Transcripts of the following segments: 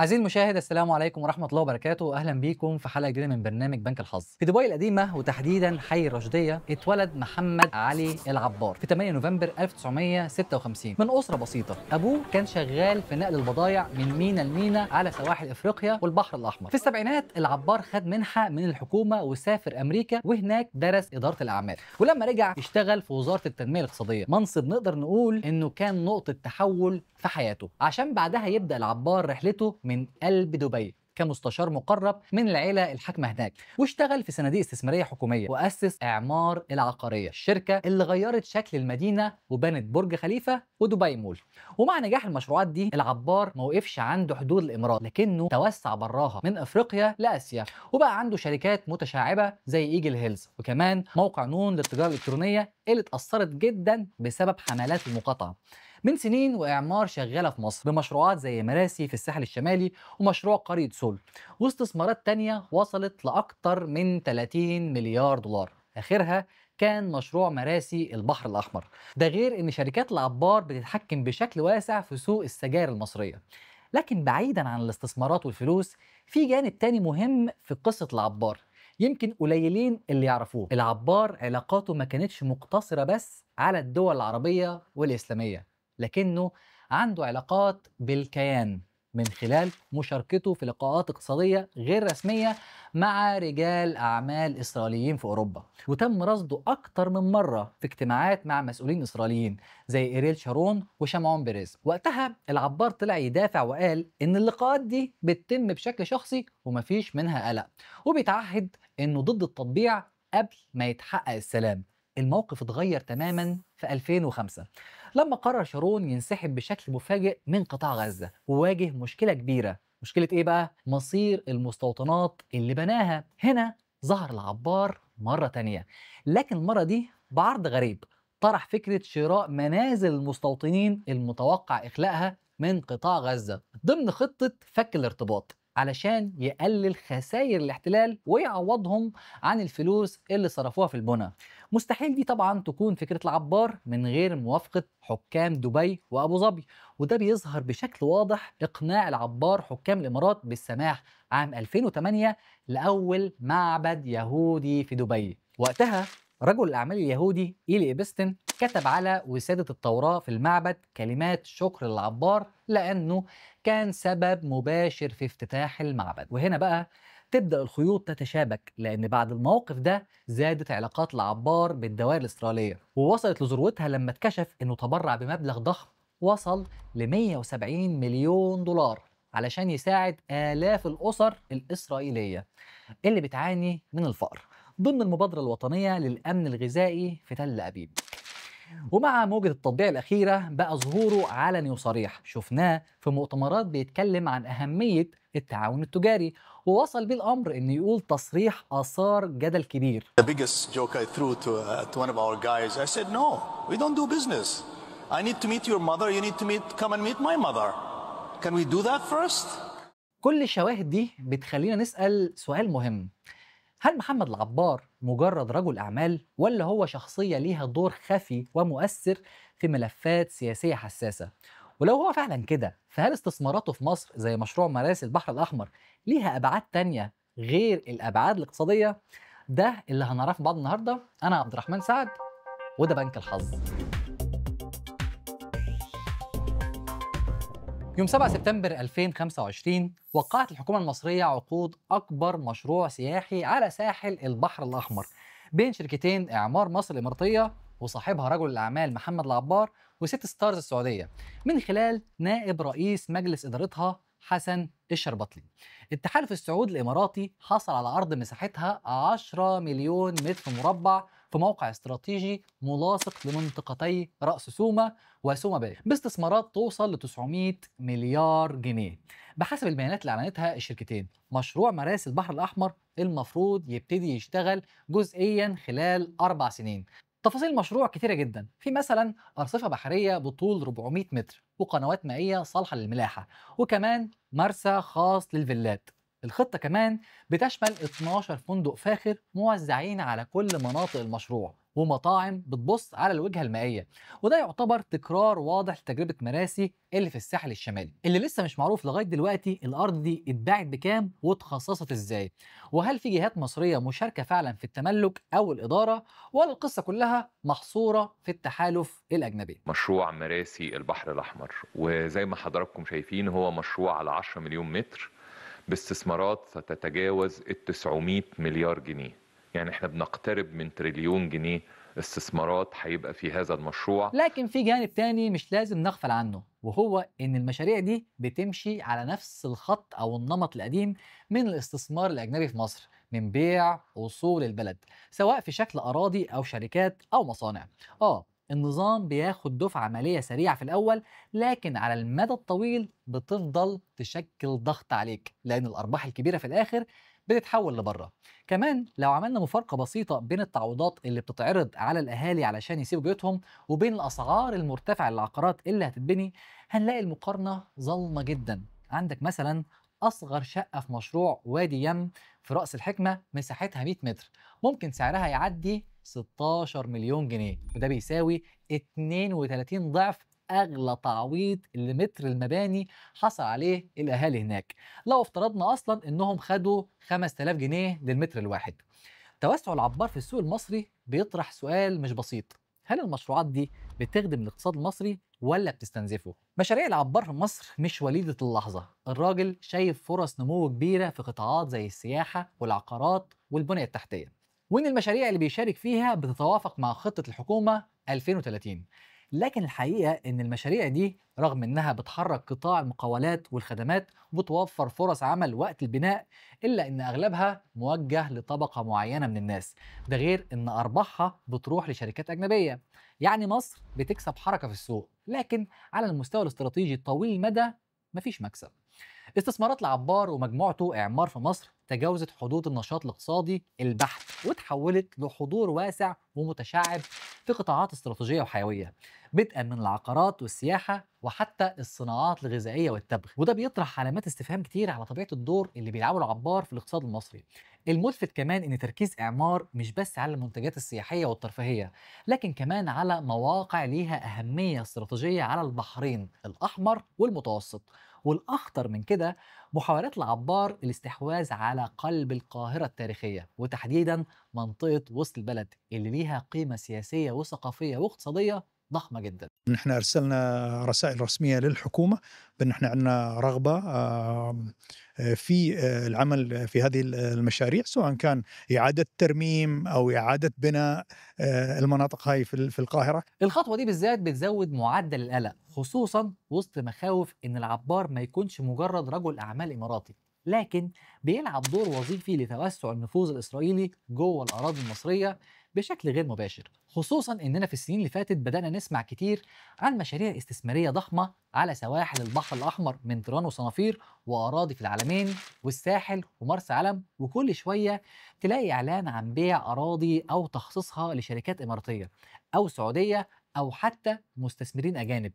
عزيزي المشاهد، السلام عليكم ورحمة الله وبركاته. أهلا بيكم في حلقة جديدة من برنامج بنك الحظ. في دبي القديمة وتحديدا حي الرشدية اتولد محمد علي العبار في 8 نوفمبر 1956 من أسرة بسيطة. أبوه كان شغال في نقل البضائع من مينا لمينا على سواحل إفريقيا والبحر الأحمر. في السبعينات العبار خد منحة من الحكومة وسافر أمريكا، وهناك درس إدارة الأعمال. ولما رجع اشتغل في وزارة التنمية الاقتصادية، منصب نقدر نقول إنه كان نقطة تحول في حياته، عشان بعدها يبدأ العبار رحلته من قلب دبي كمستشار مقرب من العيلة الحاكمة هناك، واشتغل في صناديق استثمارية حكومية، وأسس إعمار العقارية، الشركة اللي غيرت شكل المدينة وبنت برج خليفة ودبي مول. ومع نجاح المشروعات دي العبار ما وقفش عند حدود الإمارات، لكنه توسع براها من أفريقيا لآسيا، وبقى عنده شركات متشعبة زي إيجل هيلز، وكمان موقع نون للتجارة الإلكترونية اللي اتأثرت جدا بسبب حملات المقاطعة. من سنين وإعمار شغالة في مصر بمشروعات زي مراسي في الساحل الشمالي ومشروع قرية سول، واستثمارات تانية وصلت لأكتر من 30 مليار دولار. آخرها كان مشروع مراسي البحر الأحمر. ده غير إن شركات العبار بتتحكم بشكل واسع في سوق السجائر المصرية. لكن بعيدا عن الاستثمارات والفلوس، في جانب تاني مهم في قصة العبار يمكن قليلين اللي يعرفوه. العبار علاقاته ما كانتش مقتصرة بس على الدول العربية والإسلامية، لكنه عنده علاقات بالكيان من خلال مشاركته في لقاءات اقتصادية غير رسمية مع رجال أعمال إسرائيليين في أوروبا، وتم رصده أكتر من مرة في اجتماعات مع مسؤولين إسرائيليين زي إيريل شارون وشمعون بيريز. وقتها العبار طلع يدافع وقال إن اللقاءات دي بتتم بشكل شخصي ومفيش منها قلق، وبيتعهد إنه ضد التطبيع قبل ما يتحقق السلام. الموقف اتغير تماما في 2005 لما قرر شارون ينسحب بشكل مفاجئ من قطاع غزة، وواجه مشكلة كبيرة. مشكلة إيه بقى؟ مصير المستوطنات اللي بناها. هنا ظهر العبار مرة تانية، لكن المرة دي بعرض غريب. طرح فكرة شراء منازل المستوطنين المتوقع إخلاءها من قطاع غزة ضمن خطة فك الارتباط، علشان يقلل خسائر الاحتلال ويعوضهم عن الفلوس اللي صرفوها في البنى. مستحيل دي طبعا تكون فكرة العبار من غير موافقة حكام دبي وأبو ظبي، وده بيظهر بشكل واضح إقناع العبار حكام الإمارات بالسماح عام 2008 لأول معبد يهودي في دبي. وقتها رجل الأعمال اليهودي إيلي إيبستن كتب على وسادة التوراة في المعبد كلمات شكر للعبار لأنه كان سبب مباشر في افتتاح المعبد. وهنا بقى تبدأ الخيوط تتشابك، لأن بعد الموقف ده زادت علاقات العبار بالدوائر الإسرائيلية، ووصلت لذروتها لما اتكشف إنه تبرع بمبلغ ضخم وصل ل 170 مليون دولار علشان يساعد آلاف الأسر الإسرائيلية اللي بتعاني من الفقر ضمن المبادرة الوطنية للأمن الغذائي في تل أبيب. ومع موجة التطبيع الأخيرة بقى ظهوره علني وصريح، شفناه في مؤتمرات بيتكلم عن أهمية التعاون التجاري، ووصل بيه الأمر إنه يقول تصريح أثار جدل كبير. The biggest joke I threw to one of our guys, I said, no, we don't do business. I need to meet your mother, you need to come and meet my mother. Can we do that first? كل الشواهد دي بتخلينا نسأل سؤال مهم: هل محمد العبار مجرد رجل أعمال، ولا هو شخصية ليها دور خفي ومؤثر في ملفات سياسية حساسة؟ ولو هو فعلا كده، فهل استثماراته في مصر زي مشروع مراسي البحر الأحمر ليها أبعاد تانية غير الأبعاد الاقتصادية؟ ده اللي هنعرفه بعض النهاردة. أنا عبد الرحمن سعد، وده بنك الحظ. يوم 7 سبتمبر 2025 وقعت الحكومة المصرية عقود أكبر مشروع سياحي على ساحل البحر الأحمر بين شركتين إعمار مصر الإماراتية وصاحبها رجل الأعمال محمد العبار وست ستارز السعودية، من خلال نائب رئيس مجلس إدارتها حسن الشربطلي. التحالف السعودي الإماراتي حصل على أرض مساحتها 10 مليون متر مربع في موقع استراتيجي ملاصق لمنطقتي رأس سومة وسومة باي، باستثمارات توصل ل 900 مليار جنيه. بحسب البيانات اللي اعلنتها الشركتين، مشروع مراسي البحر الأحمر المفروض يبتدي يشتغل جزئيا خلال 4 سنين. تفاصيل المشروع كتيرة جدا، في مثلا أرصفة بحرية بطول 400 متر وقنوات مائية صالحة للملاحة، وكمان مرسى خاص للفيلات. الخطة كمان بتشمل 12 فندق فاخر موزعين على كل مناطق المشروع، ومطاعم بتبص على الوجهة المائية. وده يعتبر تكرار واضح لتجربة مراسي اللي في الساحل الشمالي، اللي لسه مش معروف لغاية دلوقتي الأرض دي اتباعت بكام واتخصصت ازاي، وهل في جهات مصرية مشاركة فعلا في التملك أو الإدارة، ولا القصة كلها محصورة في التحالف الأجنبي. مشروع مراسي البحر الأحمر، وزي ما حضراتكم شايفين هو مشروع على 10 مليون متر باستثمارات ستتجاوز 900 مليار جنيه. يعني احنا بنقترب من تريليون جنيه استثمارات هيبقى في هذا المشروع. لكن في جانب تاني مش لازم نغفل عنه، وهو إن المشاريع دي بتمشي على نفس الخط أو النمط القديم من الاستثمار الأجنبي في مصر، من بيع أصول البلد سواء في شكل أراضي أو شركات أو مصانع. النظام بياخد دفعة مالية سريعة في الأول، لكن على المدى الطويل بتفضل تشكل ضغط عليك، لأن الأرباح الكبيرة في الآخر بتتحول لبره. كمان لو عملنا مفارقة بسيطة بين التعويضات اللي بتتعرض على الأهالي علشان يسيبوا بيوتهم وبين الأسعار المرتفعة للعقارات اللي هتتبني، هنلاقي المقارنة ظلمة جدا. عندك مثلا أصغر شقة في مشروع وادي يم في رأس الحكمة مساحتها 100 متر، ممكن سعرها يعدي 16 مليون جنيه، وده بيساوي 32 ضعف أغلى تعويض لمتر المباني حصل عليه الأهالي هناك، لو افترضنا أصلا إنهم خدوا 5000 جنيه للمتر الواحد. توسع العبار في السوق المصري بيطرح سؤال مش بسيط: هل المشروعات دي بتخدم الاقتصاد المصري ولا بتستنزفه؟ مشاريع العبار في مصر مش وليدة اللحظة، الراجل شايف فرص نمو كبيرة في قطاعات زي السياحة والعقارات والبنية التحتية، وإن المشاريع اللي بيشارك فيها بتتوافق مع خطة الحكومة 2030. لكن الحقيقة إن المشاريع دي رغم إنها بتحرك قطاع المقاولات والخدمات وبتوفر فرص عمل وقت البناء، إلا إن أغلبها موجه لطبقة معينة من الناس، ده غير إن أرباحها بتروح لشركات أجنبية. يعني مصر بتكسب حركة في السوق، لكن على المستوى الاستراتيجي الطويل المدى مفيش مكسب. استثمارات العبار ومجموعته إعمار في مصر تجاوزت حدود النشاط الاقتصادي البحت وتحولت لحضور واسع ومتشعب في قطاعات استراتيجية وحيوية، بدءا من العقارات والسياحة وحتى الصناعات الغذائية والتبغ. وده بيطرح علامات استفهام كتير على طبيعة الدور اللي بيلعبه العبار في الاقتصاد المصري. الملفت كمان ان تركيز اعمار مش بس على المنتجات السياحيه والترفيهيه، لكن كمان على مواقع ليها اهميه استراتيجيه على البحرين الاحمر والمتوسط. والاخطر من كده محاولات العبار الاستحواذ على قلب القاهره التاريخيه، وتحديدا منطقه وسط البلد اللي ليها قيمه سياسيه وثقافيه واقتصاديه ضخمه جدا. نحن أرسلنا رسائل رسمية للحكومة بأن احنا عندنا رغبة في العمل في هذه المشاريع، سواء كان إعادة ترميم أو إعادة بناء المناطق هاي في القاهرة. الخطوة دي بالذات بتزود معدل القلق، خصوصا وسط مخاوف إن العبار ما يكونش مجرد رجل أعمال إماراتي، لكن بيلعب دور وظيفي لتوسع النفوذ الإسرائيلي جوه الأراضي المصرية بشكل غير مباشر. خصوصا إننا في السنين اللي فاتت بدأنا نسمع كتير عن مشاريع استثمارية ضخمة على سواحل البحر الأحمر من طيران وصنافير وأراضي في العلمين والساحل ومرسى علم، وكل شوية تلاقي إعلان عن بيع أراضي أو تخصيصها لشركات إماراتية أو سعودية أو حتى مستثمرين أجانب.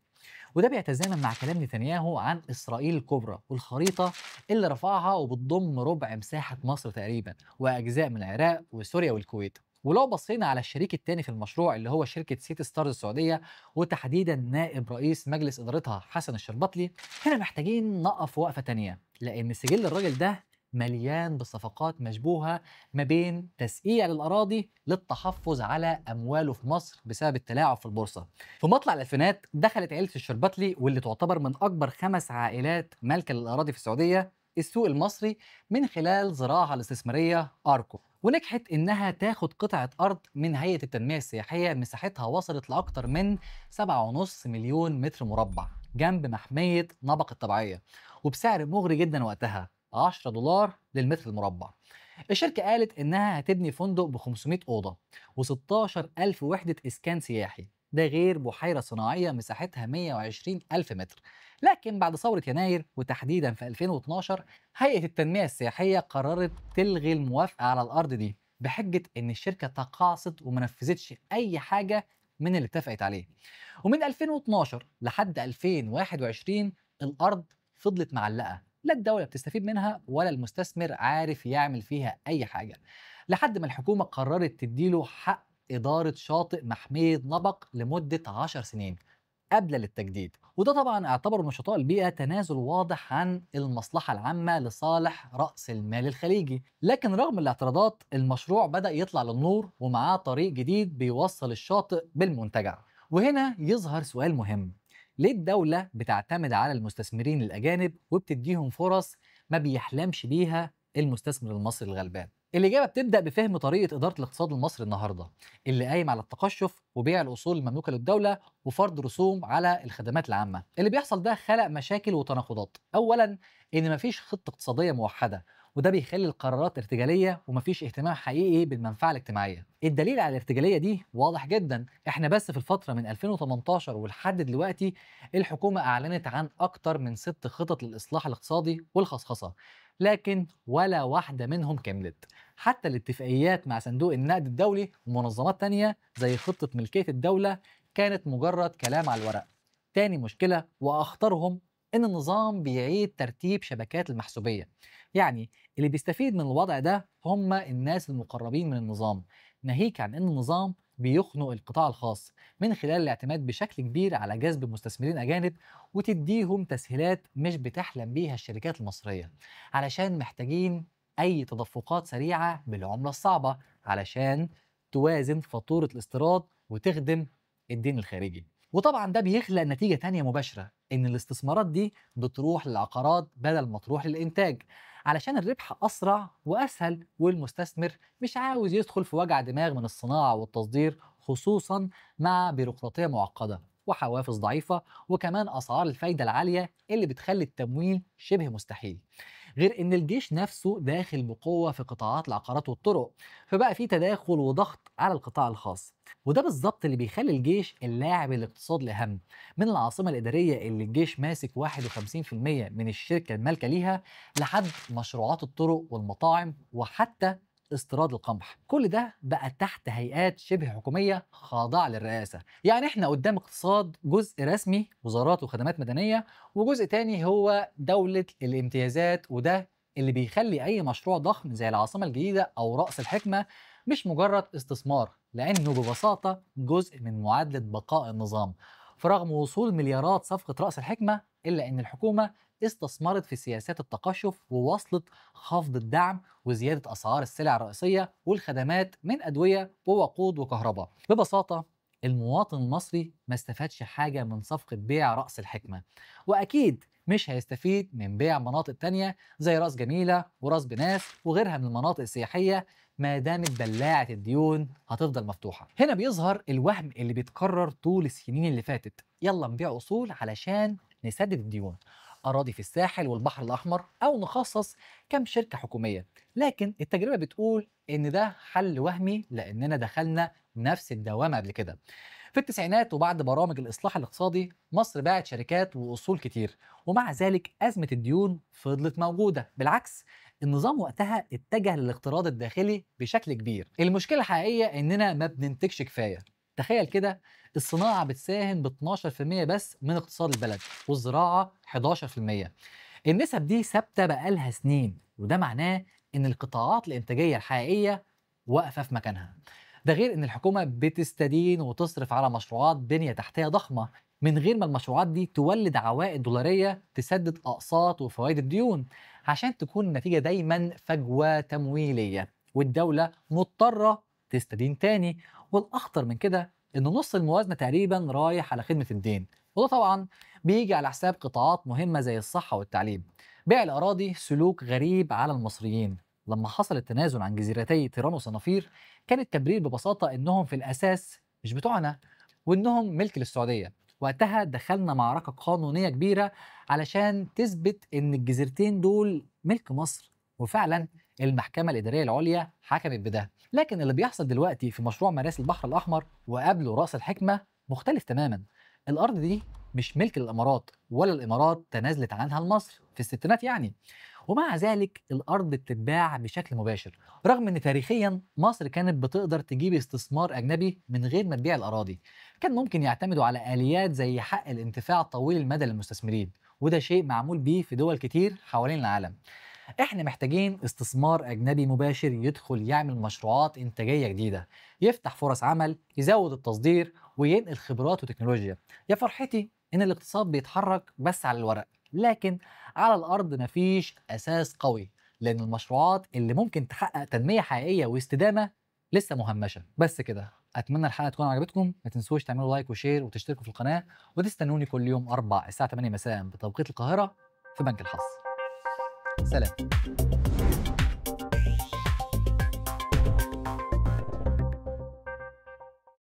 وده بيتزامن مع كلام نتنياهو عن إسرائيل الكبرى والخريطة اللي رفعها وبتضم ربع مساحة مصر تقريبا وأجزاء من العراق وسوريا والكويت. ولو بصينا على الشريك الثاني في المشروع اللي هو شركة سيتي ستارز السعودية، وتحديدا نائب رئيس مجلس إدارتها حسن الشربطلي، هنا محتاجين نقف وقفة تانية، لأن سجل الراجل ده مليان بصفقات مشبوهة ما بين تسقيع للأراضي للتحفظ على أمواله في مصر بسبب التلاعب في البورصة. في مطلع الألفينات دخلت عيلة الشربتلي، واللي تعتبر من أكبر 5 عائلات مالكة للأراضي في السعودية، السوق المصري من خلال زراعة الاستثمارية أركو، ونجحت إنها تاخد قطعة أرض من هيئة التنمية السياحية مساحتها وصلت لأكتر من 7.5 مليون متر مربع جنب محمية نبق الطبيعية، وبسعر مغري جدا وقتها $10 للمتر المربع. الشركة قالت إنها هتبني فندق ب 500 أوضة و16 ألف وحدة إسكان سياحي، ده غير بحيرة صناعية مساحتها 120 ألف متر. لكن بعد ثورة يناير وتحديدا في 2012 هيئة التنمية السياحية قررت تلغي الموافقة على الأرض دي بحجة إن الشركة تقاعست وما نفذتش أي حاجة من اللي اتفقت عليه. ومن 2012 لحد 2021 الأرض فضلت معلقة، لا الدولة بتستفيد منها ولا المستثمر عارف يعمل فيها أي حاجة، لحد ما الحكومة قررت تديله حق إدارة شاطئ محمية نبق لمدة 10 سنين قبل للتجديد. وده طبعا اعتبروا نشطاء البيئة تنازل واضح عن المصلحة العامة لصالح رأس المال الخليجي. لكن رغم الاعتراضات المشروع بدأ يطلع للنور ومعاه طريق جديد بيوصل الشاطئ بالمنتجع. وهنا يظهر سؤال مهم: ليه الدولة بتعتمد على المستثمرين الأجانب وبتديهم فرص ما بيحلمش بيها المستثمر المصري الغلبان؟ الإجابة بتبدأ بفهم طريقة إدارة الاقتصاد المصري النهاردة، اللي قايم على التقشف وبيع الأصول المملوكة للدولة وفرض رسوم على الخدمات العامة. اللي بيحصل ده خلق مشاكل وتناقضات. أولاً، إن مفيش خطة اقتصادية موحدة، وده بيخلي القرارات ارتجالية ومفيش اهتمام حقيقي بالمنفعة الاجتماعية. الدليل على الارتجالية دي واضح جدا. احنا بس في الفترة من 2018 ولحد دلوقتي الحكومة أعلنت عن أكتر من 6 خطط للإصلاح الاقتصادي والخصخصة، لكن ولا واحدة منهم كملت. حتى الاتفاقيات مع صندوق النقد الدولي ومنظمات تانية زي خطة ملكية الدولة كانت مجرد كلام على الورق. تاني مشكلة وأخطرهم إن النظام بيعيد ترتيب شبكات المحسوبية. يعني اللي بيستفيد من الوضع ده هم الناس المقربين من النظام، ناهيك عن إن النظام بيخنق القطاع الخاص من خلال الاعتماد بشكل كبير على جذب مستثمرين أجانب وتديهم تسهيلات مش بتحلم بيها الشركات المصرية، علشان محتاجين أي تدفقات سريعة بالعملة الصعبة علشان توازن فاتورة الاستيراد وتخدم الدين الخارجي. وطبعا ده بيخلق نتيجة تانية مباشرة، إن الاستثمارات دي بتروح للعقارات بدل ما تروح للإنتاج، علشان الربح أسرع وأسهل، والمستثمر مش عاوز يدخل في وجع دماغ من الصناعة والتصدير، خصوصا مع بيروقراطية معقدة وحوافز ضعيفة، وكمان أسعار الفايدة العالية اللي بتخلي التمويل شبه مستحيل. غير ان الجيش نفسه داخل بقوه في قطاعات العقارات والطرق، فبقى في تداخل وضغط على القطاع الخاص. وده بالظبط اللي بيخلي الجيش اللاعب الاقتصادي الاهم، من العاصمه الاداريه اللي الجيش ماسك 51% من الشركه المالكه ليها، لحد مشروعات الطرق والمطاعم وحتى استيراد القمح. كل ده بقى تحت هيئات شبه حكوميه خاضعه للرئاسه. يعني احنا قدام اقتصاد جزء رسمي وزارات وخدمات مدنيه، وجزء تاني هو دولة الامتيازات، وده اللي بيخلي أي مشروع ضخم زي العاصمة الجديدة أو رأس الحكمة مش مجرد استثمار، لأنه ببساطة جزء من معادلة بقاء النظام. فرغم وصول مليارات صفقة رأس الحكمة، إلا أن الحكومة استثمرت في سياسات التقشف ووصلت خفض الدعم وزيادة أسعار السلع الرئيسية والخدمات من أدوية ووقود وكهرباء. ببساطة المواطن المصري ما استفادش حاجة من صفقة بيع رأس الحكمة، وأكيد مش هيستفيد من بيع مناطق تانية زي راس جميلة وراس بناس وغيرها من المناطق السياحية، ما دامت بلاعة الديون هتفضل مفتوحة. هنا بيظهر الوهم اللي بيتكرر طول السنين اللي فاتت: يلا نبيع أصول علشان نسدد الديون، أراضي في الساحل والبحر الأحمر، أو نخصص كم شركة حكومية. لكن التجربة بتقول إن ده حل وهمي، لأننا دخلنا نفس الدوامة قبل كده. في التسعينات وبعد برامج الإصلاح الاقتصادي مصر باعت شركات وأصول كتير، ومع ذلك أزمة الديون فضلت موجودة. بالعكس، النظام وقتها اتجه للاقتراض الداخلي بشكل كبير. المشكلة الحقيقية إننا ما بننتجش كفاية. تخيل كده، الصناعة بتساهم ب 12% بس من اقتصاد البلد، والزراعة 11%. النسب دي ثابتة بقالها سنين، وده معناه إن القطاعات الإنتاجية الحقيقية واقفة في مكانها. ده غير إن الحكومة بتستدين وتصرف على مشروعات بنية تحتية ضخمة من غير ما المشروعات دي تولد عوائد دولارية تسدد أقساط وفوائد الديون، عشان تكون النتيجة دايما فجوة تمويلية، والدولة مضطرة تستدين تاني. والأخطر من كده إن نص الموازنة تقريبا رايح على خدمة الدين، وده طبعا بيجي على حساب قطاعات مهمة زي الصحة والتعليم. بيع الأراضي سلوك غريب على المصريين. لما حصل التنازل عن جزيرتي تيران وصنافير، كان التبرير ببساطة إنهم في الأساس مش بتوعنا، وإنهم ملك للسعودية. وقتها دخلنا معركة قانونية كبيرة علشان تثبت إن الجزيرتين دول ملك مصر، وفعلا المحكمة الإدارية العليا حكمت بده. لكن اللي بيحصل دلوقتي في مشروع مراسي البحر الأحمر وقبله رأس الحكمة مختلف تماما. الأرض دي مش ملك للإمارات، ولا الإمارات تنازلت عنها لمصر في الستينات يعني. ومع ذلك الأرض بتتباع بشكل مباشر، رغم إن تاريخيا مصر كانت بتقدر تجيب استثمار أجنبي من غير ما تبيع الأراضي. كان ممكن يعتمدوا على آليات زي حق الانتفاع طويل المدى للمستثمرين، وده شيء معمول بيه في دول كتير حوالين العالم. احنا محتاجين استثمار اجنبي مباشر يدخل يعمل مشروعات انتاجيه جديده، يفتح فرص عمل، يزود التصدير، وينقل خبرات وتكنولوجيا. يا فرحتي ان الاقتصاد بيتحرك بس على الورق، لكن على الارض مفيش اساس قوي، لان المشروعات اللي ممكن تحقق تنميه حقيقيه واستدامه لسه مهمشه. بس كده، اتمنى الحلقه تكون عجبتكم. ما تنسوش تعملوا لايك وشير وتشتركوا في القناه، وتستنوني كل يوم 4 الساعه 8 مساء بتوقيت القاهره في بنك الحظ. سلام.